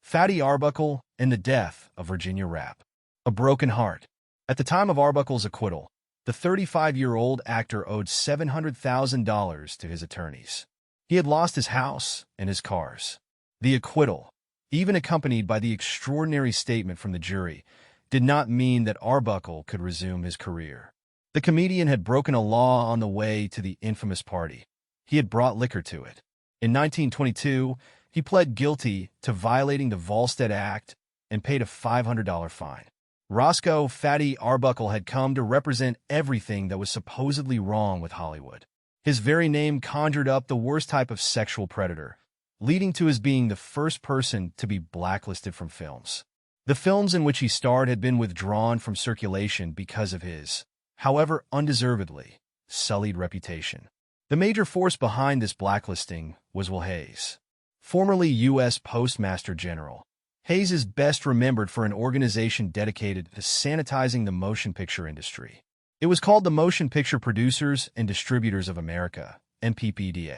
Fatty Arbuckle and the death of Virginia Rappe. A broken heart. At the time of Arbuckle's acquittal, the 35-year-old actor owed $700,000 to his attorneys. He had lost his house and his cars. The acquittal, even accompanied by the extraordinary statement from the jury, did not mean that Arbuckle could resume his career. The comedian had broken a law on the way to the infamous party. He had brought liquor to it. In 1922, he pled guilty to violating the Volstead Act and paid a $500 fine. Roscoe Fatty Arbuckle had come to represent everything that was supposedly wrong with Hollywood. His very name conjured up the worst type of sexual predator, leading to his being the first person to be blacklisted from films. The films in which he starred had been withdrawn from circulation because of his, however undeservedly, sullied reputation. The major force behind this blacklisting was Will Hayes, formerly U.S. Postmaster General. Hayes is best remembered for an organization dedicated to sanitizing the motion picture industry. It was called the Motion Picture Producers and Distributors of America, MPPDA.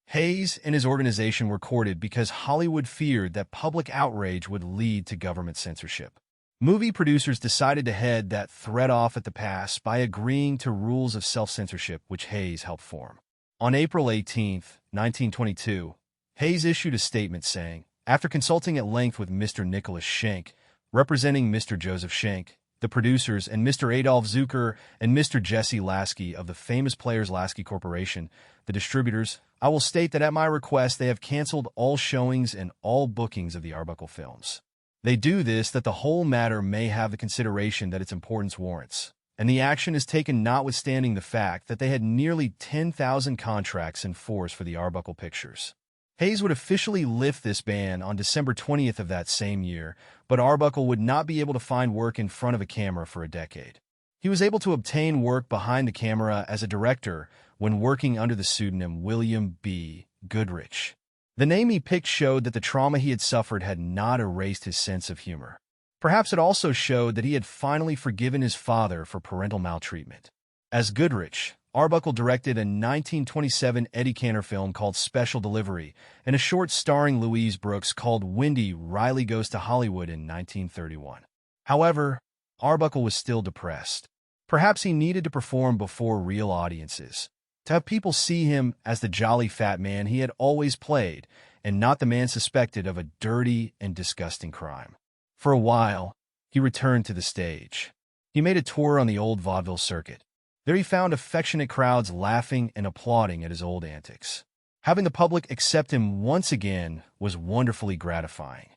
Hayes and his organization were courted because Hollywood feared that public outrage would lead to government censorship. Movie producers decided to head that threat off at the pass by agreeing to rules of self-censorship which Hayes helped form. On April 18, 1922, Hayes issued a statement saying, after consulting at length with Mr. Nicholas Schenck, representing Mr. Joseph Schenck, the producers, and Mr. Adolf Zucker and Mr. Jesse Lasky of the famous Players Lasky Corporation, the distributors, I will state that at my request they have canceled all showings and all bookings of the Arbuckle films. They do this that the whole matter may have the consideration that its importance warrants, and the action is taken notwithstanding the fact that they had nearly 10,000 contracts in force for the Arbuckle pictures. Hayes would officially lift this ban on December 20th of that same year, but Arbuckle would not be able to find work in front of a camera for a decade. He was able to obtain work behind the camera as a director when working under the pseudonym William B. Goodrich. The name he picked showed that the trauma he had suffered had not erased his sense of humor. Perhaps it also showed that he had finally forgiven his father for parental maltreatment. As Goodrich, Arbuckle directed a 1927 Eddie Cantor film called Special Delivery and a short starring Louise Brooks called Wendy Riley Goes to Hollywood in 1931. However, Arbuckle was still depressed. Perhaps he needed to perform before real audiences, to have people see him as the jolly fat man he had always played and not the man suspected of a dirty and disgusting crime. For a while, he returned to the stage. He made a tour on the old vaudeville circuit. There he found affectionate crowds laughing and applauding at his old antics. Having the public accept him once again was wonderfully gratifying.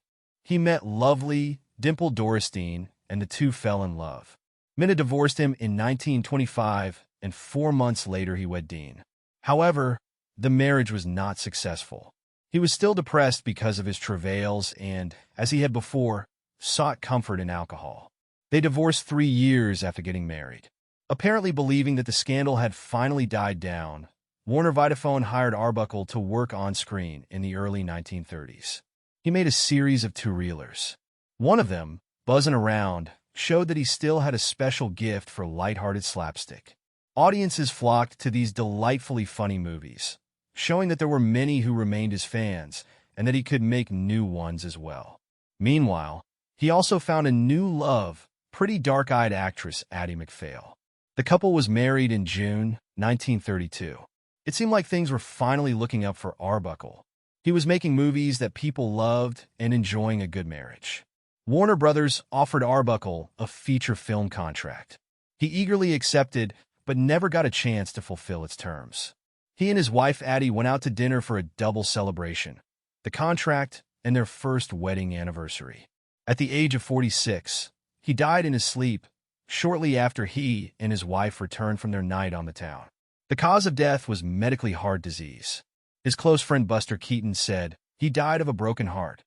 He met lovely, dimpled Doristine, and the two fell in love. Minna divorced him in 1925, and 4 months later he wed Dean. However, the marriage was not successful. He was still depressed because of his travails and, as he had before, sought comfort in alcohol. They divorced 3 years after getting married. Apparently believing that the scandal had finally died down, Warner Vitaphone hired Arbuckle to work on screen in the early 1930s. He made a series of two-reelers. One of them, Buzzin' Around, showed that he still had a special gift for lighthearted slapstick. Audiences flocked to these delightfully funny movies, showing that there were many who remained his fans and that he could make new ones as well. Meanwhile, he also found a new love, pretty dark-eyed actress Addie MacPhail. The couple was married in June 1932. It seemed like things were finally looking up for Arbuckle. He was making movies that people loved and enjoying a good marriage. Warner Brothers offered Arbuckle a feature film contract. He eagerly accepted, but never got a chance to fulfill its terms. He and his wife Addie went out to dinner for a double celebration, the contract and their first wedding anniversary. At the age of 46, he died in his sleep, shortly after he and his wife returned from their night on the town. The cause of death was medically heart disease. His close friend Buster Keaton said he died of a broken heart.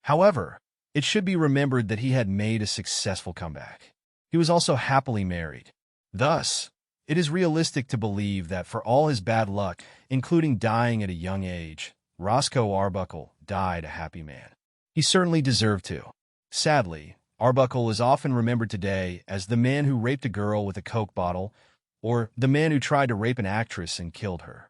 However, it should be remembered that he had made a successful comeback. He was also happily married. Thus, it is realistic to believe that for all his bad luck, including dying at a young age, Roscoe Arbuckle died a happy man. He certainly deserved to. Sadly, Arbuckle is often remembered today as the man who raped a girl with a Coke bottle, or the man who tried to rape an actress and killed her.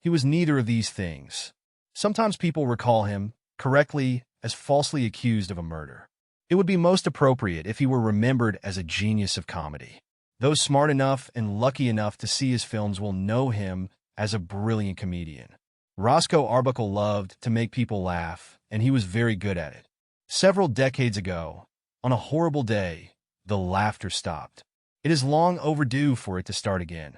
He was neither of these things. Sometimes people recall him, correctly, as falsely accused of a murder. It would be most appropriate if he were remembered as a genius of comedy. Those smart enough and lucky enough to see his films will know him as a brilliant comedian. Roscoe Arbuckle loved to make people laugh, and he was very good at it. Several decades ago, on a horrible day, the laughter stopped. It is long overdue for it to start again.